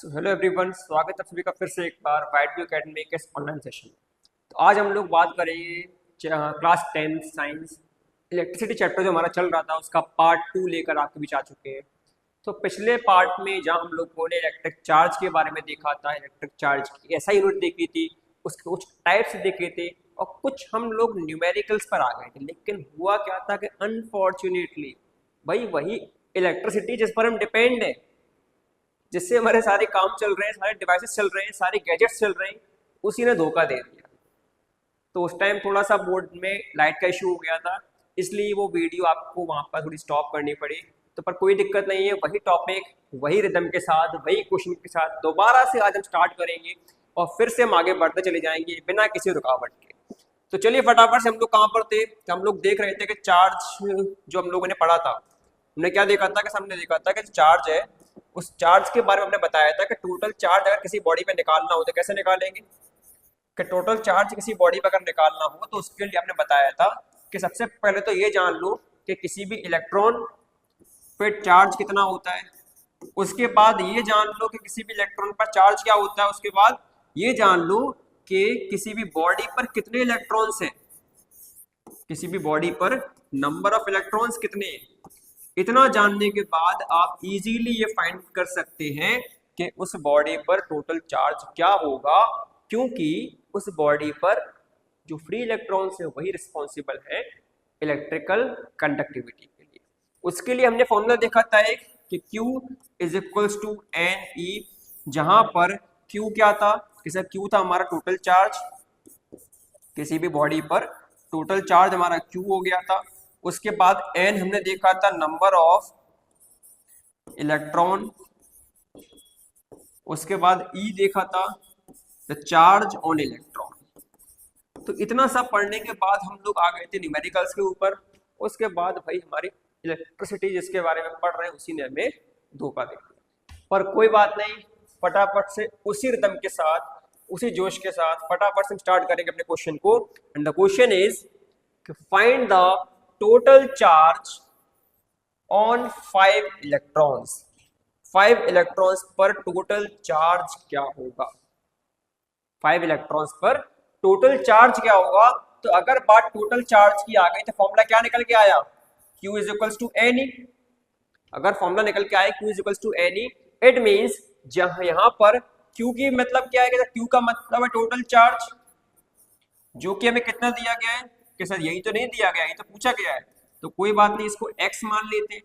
Hello everyone, स्वागत है सभी का फिर से एक बार वाइट व्यू अकेडमी के ऑनलाइन सेशन में। तो आज हम लोग बात करेंगे क्लास 10 साइंस इलेक्ट्रिसिटी चैप्टर जो हमारा चल रहा था उसका पार्ट 2 लेकर आपके बीच आ चुके हैं। तो पिछले पार्ट में जहाँ हम लोगों ने इलेक्ट्रिक चार्ज के बारे में देखा था, इलेक्ट्रिक चार्ज की ऐसा यूनिट देखी थी, उसके कुछ टाइप्स देखे थे और कुछ हम लोग न्यूमेरिकल्स पर आ गए थे। लेकिन हुआ क्या था कि अनफॉर्चुनेटली भाई वही इलेक्ट्रिसिटी जिस पर हम डिपेंड है, जिससे हमारे सारे काम चल रहे हैं, सारे डिवाइसेस चल रहे हैं, सारे गैजेट्स चल रहे हैं, उसी ने धोखा दे दिया। तो उस टाइम थोड़ा सा बोर्ड में लाइट का इशू हो गया था, इसलिए वो वीडियो आपको वहाँ पर थोड़ी स्टॉप करनी पड़ी। तो पर कोई दिक्कत नहीं है, वही टॉपिक वही रिदम के साथ वही क्वेश्चन के साथ दोबारा से आज हम स्टार्ट करेंगे और फिर से हम आगे बढ़ते चले जाएंगे बिना किसी रुकावट के। तो चलिए फटाफट से हम लोग कहाँ पर थे कि हम लोग देख रहे थे कि चार्ज जो हम लोगों ने पढ़ा था, हमने क्या देखा था कि हमने देखा था कि चार्ज है, उस चार्ज के बारे में हमने बताया था कि टोटल चार्ज अगर किसी बॉडी पे निकालना हो तो कैसे निकालेंगे। कि टोटल चार्ज किसी बॉडी पे अगर निकालना हो तो उसके लिए हमने बताया था कि सबसे पहले तो ये जान लो कि किसी भी इलेक्ट्रॉन पे चार्ज कितना होता है। उसके बाद ये जान लो कि किसी भी इलेक्ट्रॉन पर चार्ज क्या होता है। उसके बाद ये जान लो कि किसी भी बॉडी पर कितने इलेक्ट्रॉन्स हैं, किसी भी बॉडी पर नंबर ऑफ इलेक्ट्रॉन्स कितने हैं। इतना जानने के बाद आप इजीली ये फाइंड कर सकते हैं कि उस बॉडी पर टोटल चार्ज क्या होगा, क्योंकि उस बॉडी पर जो फ्री इलेक्ट्रॉन्स है वही रिस्पॉन्सिबल है इलेक्ट्रिकल कंडक्टिविटी के लिए। उसके लिए हमने फॉर्मूला देखा था एक कि Q is equals to N E, जहां पर Q क्या था, किसा Q था हमारा टोटल चार्ज, किसी भी बॉडी पर टोटल चार्ज हमारा Q हो गया था। उसके बाद N हमने देखा था नंबर ऑफ इलेक्ट्रॉन, उसके बाद E देखा था द चार्ज ऑन इलेक्ट्रॉन। तो इतना सब पढ़ने के बाद हम लोग आ गए थे न्यूमेरिकल्स के ऊपर। उसके बाद भाई हमारी इलेक्ट्रिसिटी जिसके बारे में पढ़ रहे हैं उसी ने हमें धोखा दे दिया। पर कोई बात नहीं, फटाफट से उसी रिदम के साथ उसी जोश के साथ फटाफट से स्टार्ट करेंगे अपने क्वेश्चन को। And the question is find the total charge on 5 electrons. 5 electrons पर टोटल चार्ज क्या होगा, 5 इलेक्ट्रॉन्स पर टोटल चार्ज क्या होगा। तो अगर बात टोटल चार्ज की आ गई तो फॉर्मूला क्या निकल के आया, Q is equals to N E. अगर फॉर्मूला निकल के आया Q is equals to N E, it means जहां यहां पर Q की मतलब क्या है, Q का मतलब है टोटल चार्ज, जो कि हमें कितना दिया गया है कि सर यही तो नहीं दिया गया, यही तो पूछा गया है। तो कोई बात नहीं, इसको x मान लेते,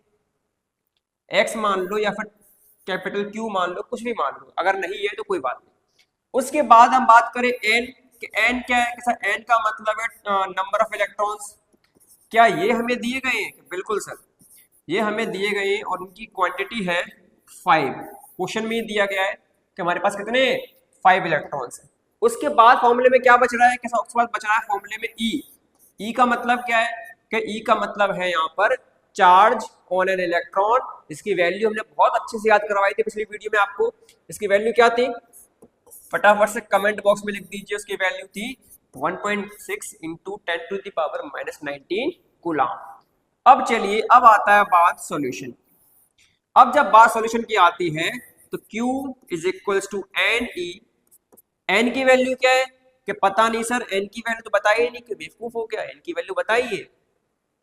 x मान लो या फिर कैपिटल Q मान लो, कुछ भी मान लो, अगर नहीं है तो कोई बात नहीं। उसके बाद हम बात करें n कि n क्या है, कि सर n का मतलब है नंबर ऑफ इलेक्ट्रॉन्स। क्या ये हमें दिए गए हैं? बिल्कुल सर, ये हमें दिए गए हैं और उनकी क्वांटिटी है 5। क्वेश्चन में दिया गया है कि हमारे पास कितने 5 इलेक्ट्रॉन्स हैं। उसके बाद फॉर्मूले में क्या बच रहा है, उसके बाद बच रहा है फॉर्मूले में ई का मतलब क्या है कि ई का मतलब है यहाँ पर चार्ज ऑन एन इलेक्ट्रॉन। इसकी वैल्यू हमने बहुत अच्छे से याद करवाई थी पिछली वीडियो में आपको। इसकी वैल्यू क्या थी, फटाफट से कमेंट बॉक्स में लिख दीजिए। उसकी वैल्यू थी 1.6 इंटू 10⁻⁻19 कूलम। अब चलिए, अब आता है बात सॉल्यूशन। अब जब बात सॉल्यूशन की आती है तो Q is equals to N E. N की वैल्यू क्या है कि पता नहीं सर, एन की वैल्यू तो बताइए नहीं, कि बेवकूफ हो क्या, एन की वैल्यू बताइए।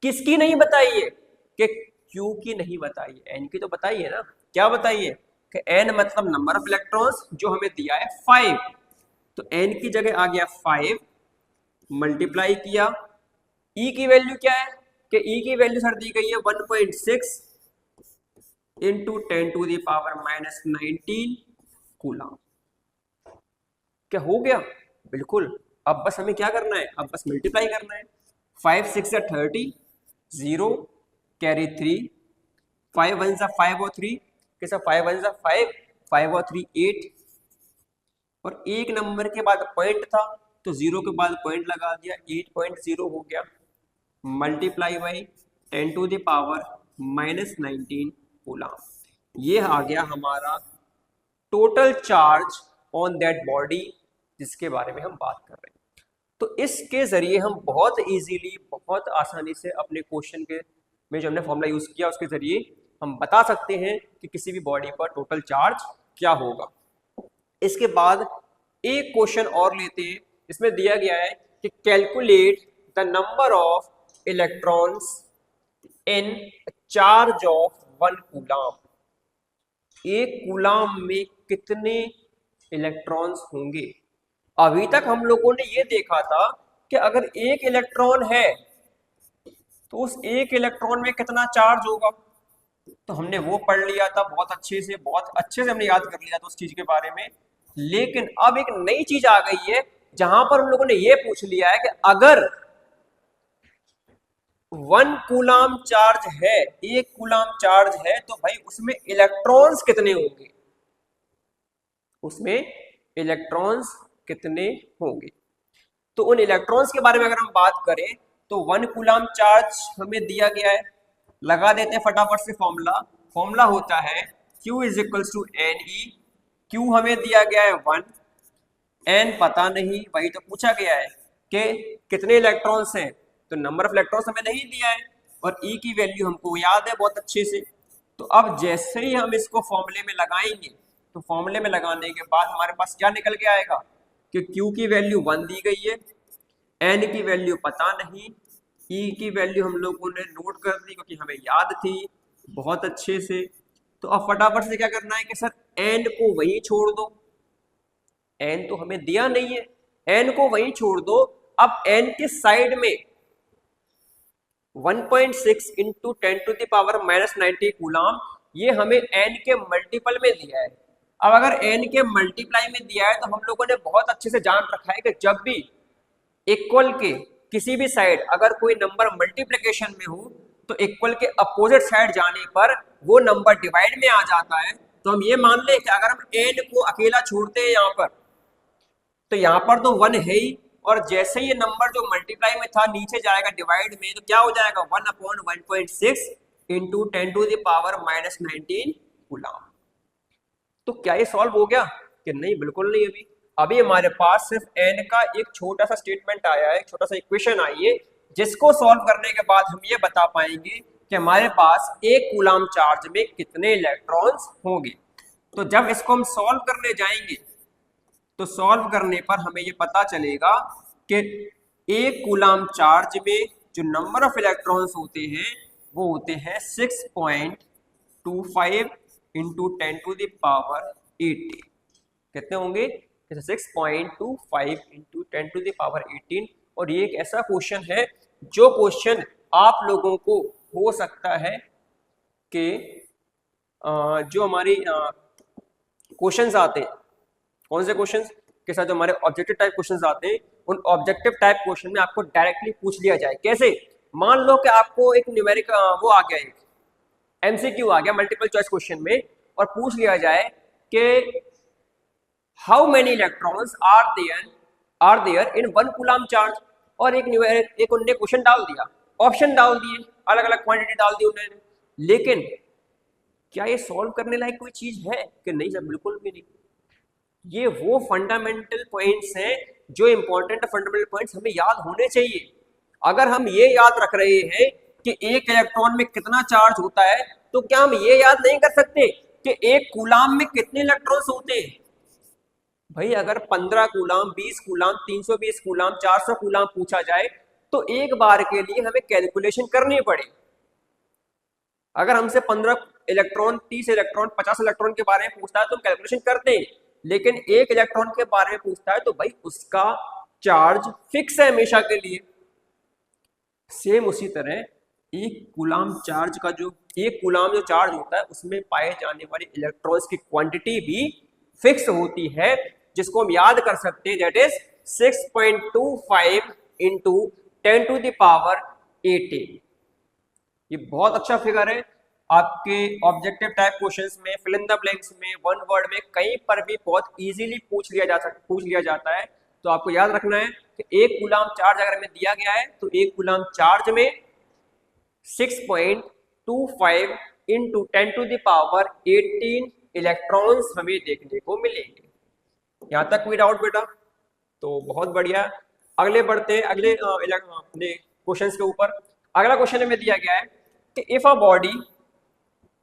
किसकी नहीं बताइए, कि Q की नहीं बताइए, एन की तो बताइए ना। क्या बताइए कि एन मतलब नंबर ऑफ इलेक्ट्रॉन्स जो हमें दिया है 5। तो एन की जगह आ गया 5, मल्टीप्लाई किया। ई की वैल्यू क्या है कि ई की वैल्यू सर दी गई है 1.6 इंटू 10⁻⁻19 कूलम। क्या हो गया, बिल्कुल। अब बस हमें क्या करना है, अब बस मल्टीप्लाई करना है। 5 6 30, 0 कैरी 3, 5 1 5 और 3, कैसा 5 1 5, 5 और 3 8, और एक नंबर के बाद पॉइंट था तो 0 के बाद पॉइंट लगा दिया, 8.0 हो गया। Multiply by 10⁻⁻19 coulomb. ये आ गया हमारा total charge on that body जिसके बारे में हम बात कर रहे हैं। तो इसके जरिए हम बहुत इजीली, बहुत आसानी से अपने क्वेश्चन के में जो हमने फॉर्मूला यूज किया उसके जरिए हम बता सकते हैं कि किसी भी बॉडी पर टोटल चार्ज क्या होगा। इसके बाद एक क्वेश्चन और लेते हैं, इसमें दिया गया है कि calculate the number of electrons in charge of 1 coulomb. एक कूलाम में कितने इलेक्ट्रॉन्स होंगे। अभी तक हम लोगों ने ये देखा था कि अगर एक इलेक्ट्रॉन है तो उस एक इलेक्ट्रॉन में कितना चार्ज होगा, तो हमने वो पढ़ लिया था बहुत अच्छे से हमने याद कर लिया था उस चीज के बारे में। लेकिन अब एक नई चीज आ गई है जहां पर हम लोगों ने ये पूछ लिया है कि अगर 1 कूलाम चार्ज है, 1 कूलाम चार्ज है, तो भाई उसमें इलेक्ट्रॉन्स कितने होंगे, उसमें इलेक्ट्रॉन्स कितने होंगे। तो उन इलेक्ट्रॉन्स के बारे में अगर हम बात करें तो 1 कूलाम चार्ज हमें दिया गया है, लगा देते हैं फटाफट से फॉर्मूला होता है Q is equals to NE। Q हमें दिया गया है 1, N पता नहीं, वही तो पूछा गया है कि कितने इलेक्ट्रॉन्स हैं, तो नंबर ऑफ इलेक्ट्रॉन्स हमें नहीं दिया है, और E की वैल्यू हमको याद है बहुत अच्छे से। तो अब जैसे ही हम इसको फॉर्मूले में लगाएंगे, तो फॉर्मूले में लगाने के बाद हमारे पास क्या निकल के आएगा कि Q की वैल्यू 1 दी गई है, N की वैल्यू पता नहीं, E की वैल्यू हम लोगों ने नोट कर दी क्योंकि हमें याद थी बहुत अच्छे से। तो अब फटाफट से क्या करना है कि सर N को वहीं छोड़ दो, N तो हमें दिया नहीं है, N को वहीं छोड़ दो। अब N के साइड में 1.6 इंटू 10⁻⁻90 कूलाम, ये हमें N के मल्टीपल में दिया है। अब अगर N के मल्टीप्लाई में दिया है तो हम लोगों ने बहुत अच्छे से जान रखा है कि जब भी इक्वल के किसी भी साइड अगर कोई नंबर मल्टीप्लिकेशन में हो तो इक्वल के अपोजिट साइड जाने पर वो नंबर डिवाइड में आ जाता है। तो हम ये मान लें कि अगर हम N को अकेला छोड़ते हैं यहाँ पर, तो यहाँ पर तो 1 है ही, और जैसे ये नंबर जो मल्टीप्लाई में था नीचे जाएगा डिवाइड में, तो क्या हो जाएगा 1/1.6 इंटू 10⁻⁻19 कूलाम। तो क्या ये सॉल्व हो गया कि नहीं, बिल्कुल नहीं। अभी हमारे पास सिर्फ N का एक छोटा सा स्टेटमेंट आया है, एक छोटा सा इक्वेशन आई है, जिसको सॉल्व करने के बाद हम ये बता पाएंगे कि हमारे पास 1 कूलाम चार्ज में कितने इलेक्ट्रॉन्स होंगे। तो जब इसको हम सॉल्व करने जाएंगे तो सॉल्व करने पर हमें ये पता चलेगा कि 1 कूलाम चार्ज में जो नंबर ऑफ इलेक्ट्रॉन्स होते हैं वो होते हैं 6.25 इंटू 10⁻18। कितने होंगे, 6.25 इंटू 10⁻18। और ये एक ऐसा क्वेश्चन है जो क्वेश्चन आप लोगों को हो सकता है कि जो हमारी क्वेश्चंस आते हैं, कौन से क्वेश्चंस के साथ जो हमारे ऑब्जेक्टिव टाइप क्वेश्चंस आते हैं, उन ऑब्जेक्टिव टाइप क्वेश्चन में आपको डायरेक्टली पूछ लिया जाए। कैसे, मान लो कि आपको एक न्यूमेरिक वो आ गया, एक MCQ आ गया मल्टीपल चॉइस क्वेश्चन में, और पूछ लिया जाए कि how many electrons are there in 1 coulomb charge, और एक उन्होंने क्वेश्चन डाल दिया, ऑप्शन डाल दिए, अलग अलग क्वांटिटी डाल दी उन्होंने, लेकिन क्या ये सॉल्व करने लायक कोई चीज है कि नहीं सर, बिल्कुल भी नहीं। ये वो फंडामेंटल पॉइंट्स हैं जो इंपॉर्टेंट फंडामेंटल पॉइंट्स हमें याद होने चाहिए। अगर हम ये याद रख रहे हैं कि एक इलेक्ट्रॉन में कितना चार्ज होता है, तो क्या हम ये याद नहीं कर सकते कि एक कूलाम में कितने इलेक्ट्रॉन्स होते हैं। भाई अगर 15 कूलाम, 20 कूलाम, 320 कूलाम, 400 कूलाम पूछा जाए तो एक बार के लिए हमें कैलकुलेशन करनी पड़े। अगर हमसे 15 इलेक्ट्रॉन, 30 इलेक्ट्रॉन, 50 इलेक्ट्रॉन के बारे में पूछता है तो हम कैलकुलेशन करते हैं, लेकिन एक इलेक्ट्रॉन के बारे में पूछता है तो भाई उसका चार्ज फिक्स है हमेशा के लिए। सेम उसी तरह एक कूलाम चार्ज का जो चार्ज होता है उसमें पाए जाने वाले इलेक्ट्रॉन्स की क्वांटिटी भी फिक्स होती है, जिसको हम याद कर सकते हैं, दैट इज 6.25 इंटू 10⁻18। ये बहुत अच्छा फिगर है। आपके ऑब्जेक्टिव टाइप क्वेश्चंस में, फिल इन द ब्लैंक्स में, वन वर्ड में, कहीं पर भी बहुत इजीली पूछ लिया जाता है। तो आपको याद रखना है कि एक कूलाम चार्ज अगर हमें दिया गया है तो एक कूलाम चार्ज में 6.25 इंटू 10⁻18 इलेक्ट्रॉन्स हमें देखने को मिलेंगे। यहाँ तक कोई डाउट बेटा? तो बहुत बढ़िया। अगले बढ़ते हैं अगले अपने क्वेश्चंस के ऊपर। अगला क्वेश्चन हमें दिया गया है कि if a body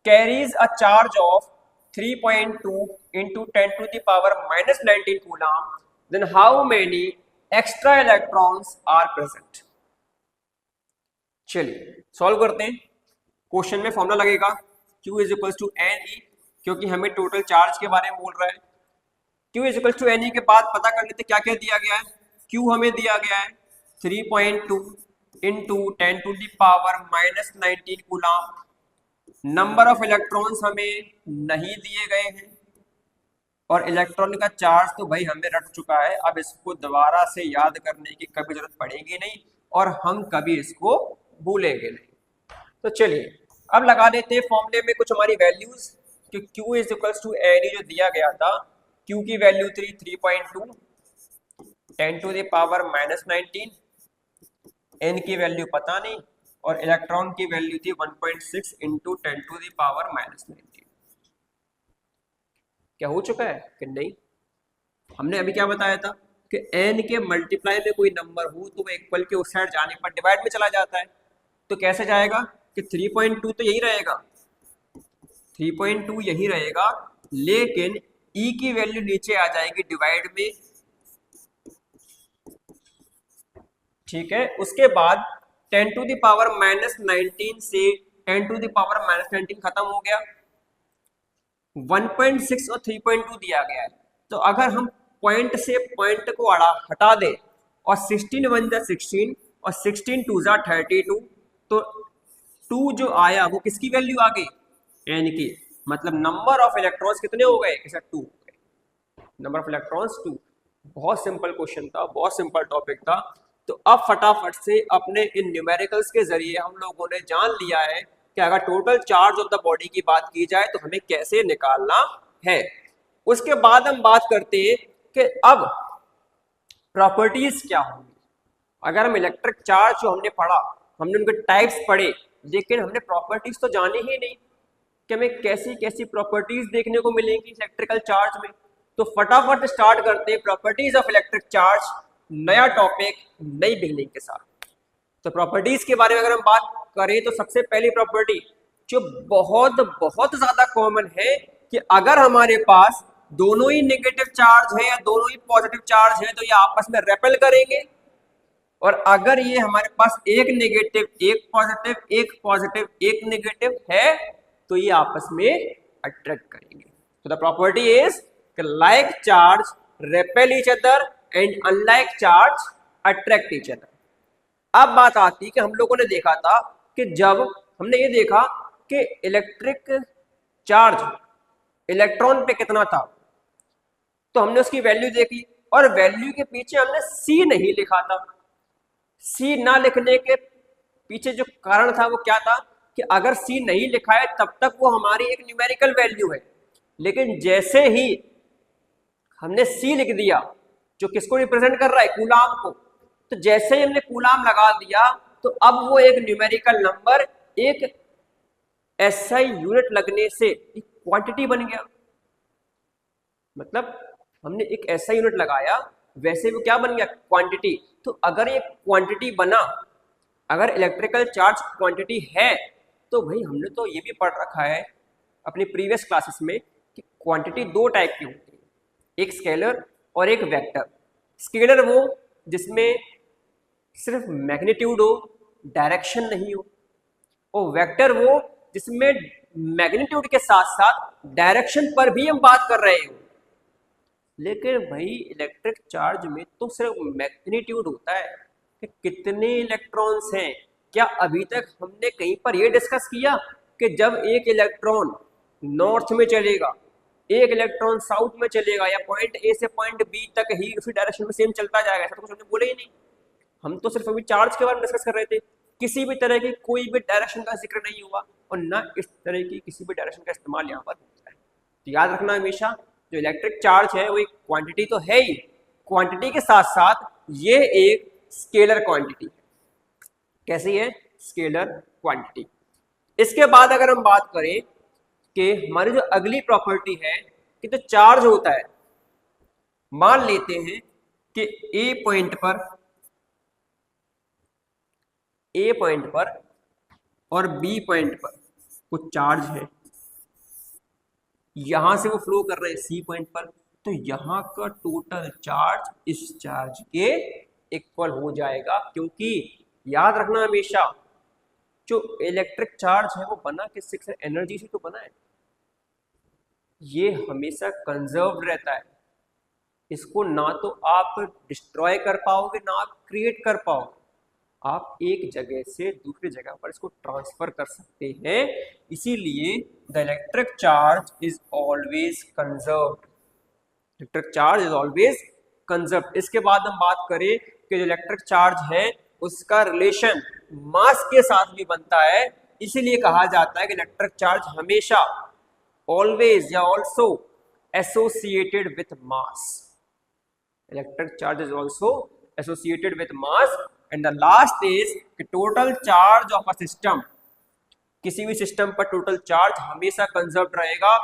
carries a charge of 3.2 into 10 to the power minus 19 coulomb, then how many extra electrons are present? चलिए सॉल्व करते हैं। क्वेश्चन में फॉर्मूला लगेगा Q is equal to N E, क्योंकि हमें टोटल चार्ज के बारे में बोल रहा है। Q is equal to N E के बाद पता कर लेते क्या क्या दिया गया है। Q हमें दिया गया है 3.2 into 10 to the power minus 19 coulomb. Number of electrons हमें नहीं दिए गए हैं, और इलेक्ट्रॉन का चार्ज तो भाई हमें रट चुका है। अब इसको दोबारा से याद करने की कभी जरूरत पड़ेगी नहीं, और हम कभी इसको भूलेंगे नहीं। तो चलिए अब लगा देते हैं फॉर्मूले में कुछ हमारी वैल्यूज, कि Q is equal to N जो दिया गया था, Q की वैल्यू थी 3.2 10 to the power minus 19, N की वैल्यू पता नहीं, और इलेक्ट्रॉन की वैल्यू थी 1.6 into 10 to the power minus 19। क्या हो चुका है कि नहीं? हमने अभी क्या बताया था कि n के मल्टीप्लाई में कोई नंबर हो तो वो इक्वल के उस साइड जाने पर डिवाइड में चला जाता है। तो कैसे जाएगा कि 3.2 तो यही रहेगा, 3.2 यही रहेगा, लेकिन e की वैल्यू नीचे आ जाएगी डिवाइड में, ठीक है। उसके बाद 10 टू द पावर माइनस 19 से 10 टू द पावर माइनस 19 खत्म हो गया, 1.6 और 3.2 दिया गया है। तो अगर हम पॉइंट से पॉइंट को हटा दे, और 16 वन जा 16 और 16 टू जा 32, तो 2 जो आया वो किसकी वैल्यू आ गई? n की। मतलब नंबर ऑफ इलेक्ट्रॉन्स कितने हो गए? 2 हो गए, नंबर ऑफ इलेक्ट्रॉन्स 2। बहुत सिंपल क्वेश्चन था, बहुत सिंपल टॉपिक था। तो अब फटाफट से अपने इन न्यूमेरिकल्स के जरिए हम लोगों ने जान लिया है कि अगर total charge of the body की बात की जाए तो हमें कैसे निकालना है। उसके बाद हम बात करते हैं कि अब प्रॉपर्टीज क्या होंगी। अगर हम इलेक्ट्रिक चार्ज जो हमने पढ़ा, हमने उनके टाइप्स पढ़े, लेकिन हमने प्रॉपर्टीज तो जाने ही नहीं कि हमें कैसी कैसी प्रॉपर्टीज देखने को मिलेंगी इलेक्ट्रिकल चार्ज में। तो फटाफट स्टार्ट करते हैं प्रॉपर्टीज ऑफ इलेक्ट्रिक चार्ज, नया टॉपिक नई बिगनिंग के साथ। तो प्रॉपर्टीज के बारे में अगर हम बात करें तो सबसे पहली प्रॉपर्टी जो बहुत बहुत ज्यादा कॉमन है, कि अगर हमारे पास दोनों ही नेगेटिव चार्ज है या दोनों ही पॉजिटिव चार्ज है तो ये आपस में रेपेल करेंगे, और अगर ये हमारे पास एक नेगेटिव एक पॉजिटिव एक पॉजिटिव एक नेगेटिव है तो ये आपस में अट्रैक्ट करेंगे। तो the property is like charge repel each other and unlike charge attract each other. अब बात आती है कि हम लोगों ने देखा था कि जब हमने ये देखा कि इलेक्ट्रिक चार्ज इलेक्ट्रॉन पे कितना था, तो हमने उसकी वैल्यू देखी, और वैल्यू के पीछे हमने C नहीं लिखा था। C ना लिखने के पीछे जो कारण था वो क्या था कि अगर C नहीं लिखा है तब तक वो हमारी एक न्यूमेरिकल वैल्यू है, लेकिन जैसे ही हमने C लिख दिया जो किसको रिप्रेजेंट कर रहा है? कूलाम को। तो जैसे ही हमने कूलाम लगा दिया तो अब वो एक न्यूमेरिकल नंबर, एक SI यूनिट लगने से एक क्वांटिटी बन गया। मतलब हमने एक SI यूनिट लगाया, वैसे वो क्या बन गया? क्वांटिटी। तो अगर ये क्वांटिटी बना, अगर इलेक्ट्रिकल चार्ज क्वांटिटी है, तो भाई हमने तो ये भी पढ़ रखा है अपनी प्रीवियस क्लासेस में कि क्वांटिटी दो टाइप की होती है, एक स्केलर और एक वेक्टर। स्केलर वो जिसमें सिर्फ मैग्नीट्यूड हो, डायरेक्शन नहीं हो, और वेक्टर वो जिसमें मैग्नीट्यूड के साथ साथ डायरेक्शन पर भी हम बात कर रहे हो। लेकिन भाई इलेक्ट्रिक चार्ज में तो सिर्फ मैग्नीट्यूड होता है कि कितने इलेक्ट्रॉन्स हैं। क्या अभी तक हमने कहीं पर यह डिस्कस किया कि जब एक इलेक्ट्रॉन नॉर्थ में चलेगा, एक इलेक्ट्रॉन साउथ में चलेगा, या पॉइंट ए से पॉइंट बी तक ही उसी डायरेक्शन में सेम चलता जाएगा, ऐसा तो कुछ हमने बोला ही नहीं। हम तो सिर्फ अभी चार्ज के बारे में डिस्कस कर रहे थे, किसी भी तरह की कोई भी डायरेक्शन का जिक्र नहीं हुआ, और ना इस तरह की किसी भी डायरेक्शन का इस्तेमाल यहाँ पर होता है। तो याद रखना हमेशा, जो इलेक्ट्रिक चार्ज है वो एक क्वांटिटी तो है ही, क्वांटिटी के साथ साथ ये एक स्केलर क्वांटिटी है। कैसी है? Scalar quantity. इसके बाद अगर हम बात करें कि हमारी जो अगली प्रॉपर्टी है कि तो चार्ज होता है, मान लेते हैं कि ए पॉइंट पर और बी पॉइंट पर कुछ चार्ज है, यहां से वो फ्लो कर रहे हैं सी पॉइंट पर, तो यहाँ का टोटल चार्ज इस चार्ज के इक्वल हो जाएगा, क्योंकि याद रखना हमेशा जो इलेक्ट्रिक चार्ज है वो बना किससे, एनर्जी से तो बना है, ये हमेशा कंजर्व रहता है, इसको ना तो आप डिस्ट्रॉय कर पाओगे ना आप क्रिएट कर पाओगे, आप एक जगह से दूसरी जगह पर इसको ट्रांसफर कर सकते हैं, इसीलिए the electric charge is always conserved, electric charge is always conserved. इसके बाद हम बात करें कि जो इलेक्ट्रिक चार्ज है उसका रिलेशन मास के साथ भी बनता है, इसीलिए कहा जाता है कि इलेक्ट्रिक चार्ज हमेशा ऑलवेज या also associated with mass, electric charge is also associated with mass. And the last is कि total charge of a system, किसी भी सिस्टम पर टोटल चार्ज हमेशा कंजर्व रहेगा,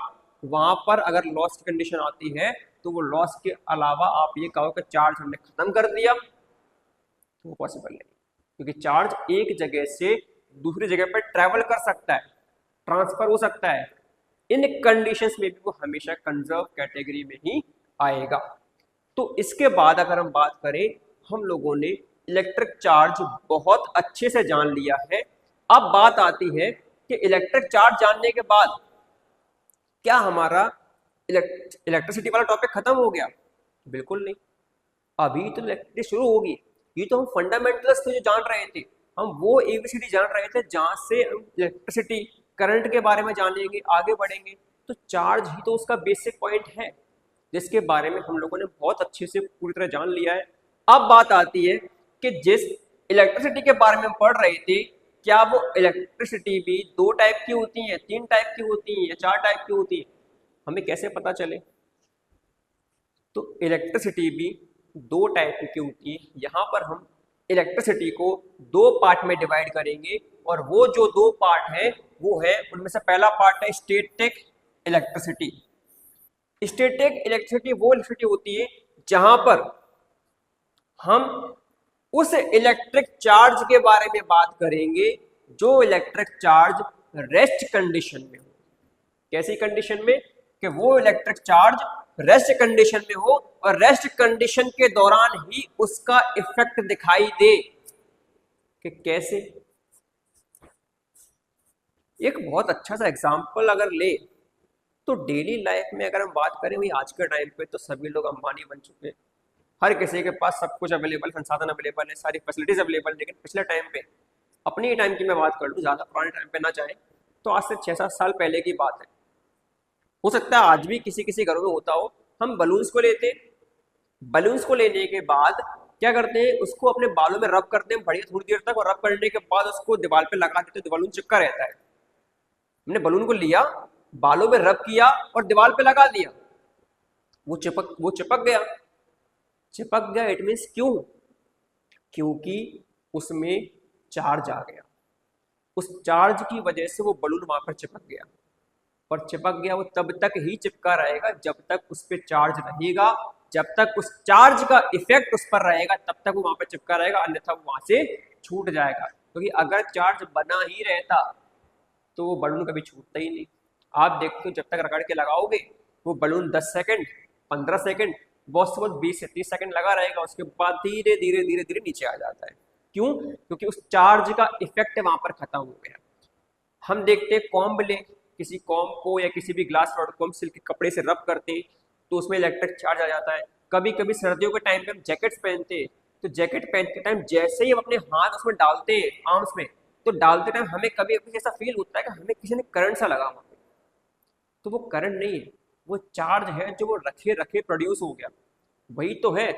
वहां पर अगर लॉस की कंडीशन आती है तो वो लॉस के अलावा आप ये कहो कि चार्ज हमने खत्म कर दिया, तो वो पॉसिबल नहीं, क्योंकि चार्ज एक जगह से दूसरी जगह पर ट्रेवल कर सकता है, ट्रांसफर हो सकता है, इन कंडीशंस में भी वो हमेशा कंजर्व कैटेगरी में ही आएगा। तो इसके बाद अगर हम बात करें, हम लोगों ने इलेक्ट्रिक चार्ज बहुत अच्छे से जान लिया है, अब बात आती है कि इलेक्ट्रिक चार्ज जानने के बाद क्या हमारा इलेक्ट्रिसिटी वाला टॉपिक खत्म हो गया? बिल्कुल नहीं, अभी तो इलेक्ट्रिसिटी शुरू होगी, ये तो हम फंडामेंटल्स थे जो जान रहे थे, हम वो एबीसीडी जान रहे थे जहां से हम इलेक्ट्रिसिटी करंट के बारे में जानेंगे, आगे बढ़ेंगे। तो चार्ज ही तो उसका बेसिक पॉइंट है जिसके बारे में हम लोगों ने बहुत अच्छे से पूरी तरह जान लिया है। अब बात आती है कि जिस इलेक्ट्रिसिटी के बारे में हम पढ़ रहे थे, क्या वो इलेक्ट्रिसिटी भी 2 टाइप की होती है, 3 टाइप की होती है या 4 टाइप की होती है, हमें कैसे पता चले? तो इलेक्ट्रिसिटी भी 2 टाइप की होती है। यहाँ पर हम इलेक्ट्रिसिटी को 2 पार्ट में डिवाइड करेंगे, और वो जो 2 पार्ट है वो है, उनमें से पहला पार्ट है स्टैटिक इलेक्ट्रिसिटी। स्टैटिक इलेक्ट्रिसिटी वो इलेक्ट्रिसिटी होती है जहां पर हम उस इलेक्ट्रिक चार्ज के बारे में बात करेंगे जो इलेक्ट्रिक चार्ज रेस्ट कंडीशन में हो। कैसी कंडीशन में? कि वो इलेक्ट्रिक चार्ज रेस्ट कंडीशन में हो, और रेस्ट कंडीशन के दौरान ही उसका इफेक्ट दिखाई दे। कि कैसे? एक बहुत अच्छा सा एग्जांपल अगर ले तो डेली लाइफ में अगर हम बात करें, वही आज के टाइम पे तो सभी लोग अंबानी बन चुके हैं, हर किसी के पास सब कुछ अवेलेबल, संसाधन अवेलेबल है, सारी फैसिलिटीज अवेलेबल है। लेकिन पिछले टाइम पे, अपनी टाइम की मैं बात कर लूँ, ज़्यादा पुराने टाइम पे ना जाए तो आज से 6-7 साल पहले की बात है, हो सकता है आज भी किसी किसी घरों में होता हो। हम बलून्स को लेते, बलून्स को लेने के बाद क्या करते हैं, उसको अपने बालों में रब करते हैं बढ़िया थोड़ी देर तक, और रब करने के बाद उसको दीवार पे लगा देते हैं, बलून चिपका रहता है। हमने बलून को लिया, बालों में रब किया और दीवार पे लगा दिया, वो चिपक गया। चिपक गया इट मीन्स क्यों? क्योंकि उसमें चार्ज आ गया, उस चार्ज की वजह से वो बलून वहां पर चिपक गया, और चिपक गया वो तब तक ही चिपका रहेगा जब तक उस पर चार्ज रहेगा, जब तक उस चार्ज का इफेक्ट उस पर रहेगा तब तक वो वहां पर चिपका रहेगा, अन्यथा वो वहां से छूट जाएगा। क्योंकि अगर चार्ज बना ही रहता तो वो बलून कभी छूटता ही नहीं। आप देखते हो जब तक रगड़ के लगाओगे वो बलून 10 सेकंड 15 सेकंड बहुत से बहुत 20 से 30 सेकंड लगा रहेगा, उसके बाद धीरे धीरे धीरे धीरे नीचे आ जाता है। क्यों? क्योंकि उस चार्ज का इफेक्ट वहां पर खत्म हो गया। हम देखते हैं कॉम्ब ले, किसी कॉम्ब को या किसी भी ग्लास रॉड को हम सिल्क के कपड़े से रब करते हैं तो उसमें इलेक्ट्रिक चार्ज आ जाता है। कभी कभी सर्दियों के टाइम पे हम जैकेट्स पहनते हैं, तो जैकेट पहनते के टाइम जैसे ही हम अपने हाथ उसमें डालते हैं आर्म्स में, तो डालते टाइम हमें कभी कभी ऐसा फील होता है कि हमें किसी ने करंट सा लगा वहां पे। तो वो करंट नहीं है, वो चार्ज है जो वो रखे रखे प्रोड्यूस हो गया। वही तो है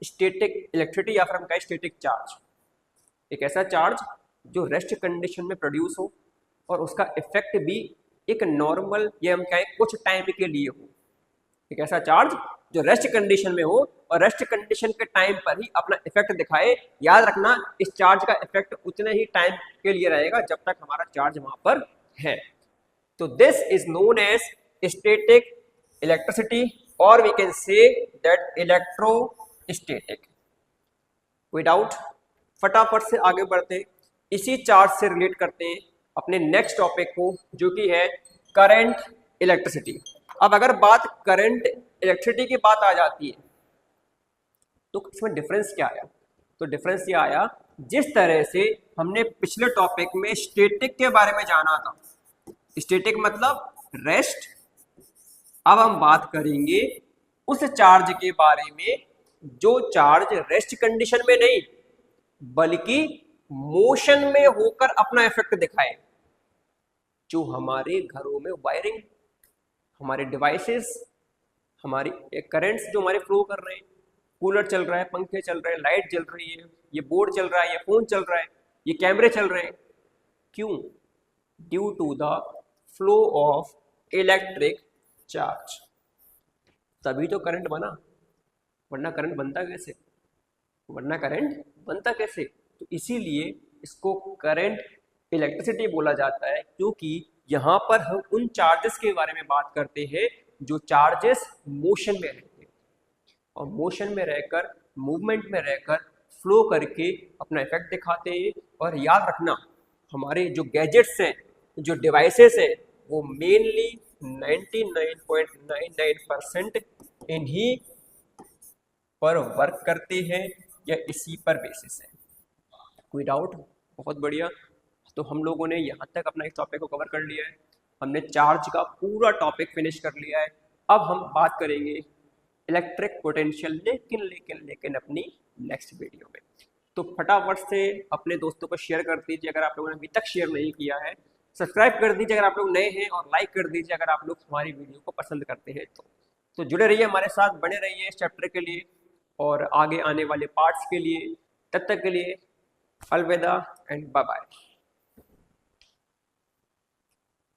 स्टैटिक इलेक्ट्रिसिटी, या फिर हम कहें स्टैटिक चार्ज। एक ऐसा चार्ज जो रेस्ट कंडीशन में प्रोड्यूस हो और उसका इफेक्ट भी एक नॉर्मल या हम कहें कुछ टाइम के लिए हो। एक ऐसा चार्ज जो रेस्ट कंडीशन में हो और रेस्ट कंडीशन के टाइम पर ही अपना इफेक्ट दिखाए। याद रखना, इस चार्ज का इफेक्ट उतने ही टाइम के लिए रहेगा जब तक हमारा चार्ज वहां पर है। तो this is known as static electricity, और we can say that electrostatic. कोई डाउट? फटाफट से आगे बढ़ते हैं, इसी चार्ज से रिलेट करते हैं अपने नेक्स्ट टॉपिक को, जो कि है करंट इलेक्ट्रिसिटी। अब अगर बात करंट इलेक्ट्रिसिटी की बात आ जाती है तो इसमें डिफरेंस क्या आया? तो डिफरेंस ये आया, जिस तरह से हमने पिछले टॉपिक में स्टैटिक के बारे में जाना था, स्टैटिक मतलब रेस्ट, अब हम बात करेंगे उस चार्ज के बारे में जो चार्ज रेस्ट कंडीशन में नहीं बल्कि मोशन में होकर अपना इफेक्ट दिखाए। जो हमारे घरों में वायरिंग, हमारे डिवाइसेस, हमारी करंट्स जो हमारे फ्लो कर रहे हैं, कूलर चल रहा है, पंखे चल रहे हैं, लाइट जल रही है, ये बोर्ड चल रहा है, ये फोन चल रहा है, ये कैमरे चल रहे हैं, क्यों? Due to the flow of electric charge, तभी तो करंट बना, वरना करंट बनता कैसे? तो इसीलिए इसको करंट इलेक्ट्रिसिटी बोला जाता है, क्योंकि यहाँ पर हम उन चार्जेस के बारे में बात करते हैं जो चार्जेस मोशन में रहते हैं और मोशन में रहकर, मूवमेंट में रहकर फ्लो करके अपना इफेक्ट दिखाते हैं। और याद रखना, हमारे जो गैजेट्स हैं, जो डिवाइसेस हैं, वो मेनली 99.99% इन्हीं पर वर्क करते हैं या इसी पर बेसिस है। कोई डाउट? बहुत बढ़िया। तो हम लोगों ने यहाँ तक अपना इस टॉपिक को कवर कर लिया है, हमने चार्ज का पूरा टॉपिक फिनिश कर लिया है। अब हम बात करेंगे इलेक्ट्रिक पोटेंशियल, लेकिन अपनी नेक्स्ट वीडियो में। तो फटाफट से अपने दोस्तों को शेयर कर दीजिए अगर आप लोगों ने अभी तक शेयर नहीं किया है, सब्सक्राइब कर दीजिए अगर आप लोग नए हैं, और लाइक कर दीजिए अगर आप लोग हमारी वीडियो को पसंद करते हैं। तो जुड़े रहिए हमारे साथ, बने रहिए इस चैप्टर के लिए और आगे आने वाले पार्ट्स के लिए। तब तक के लिए अलविदा एंड बाय बाय।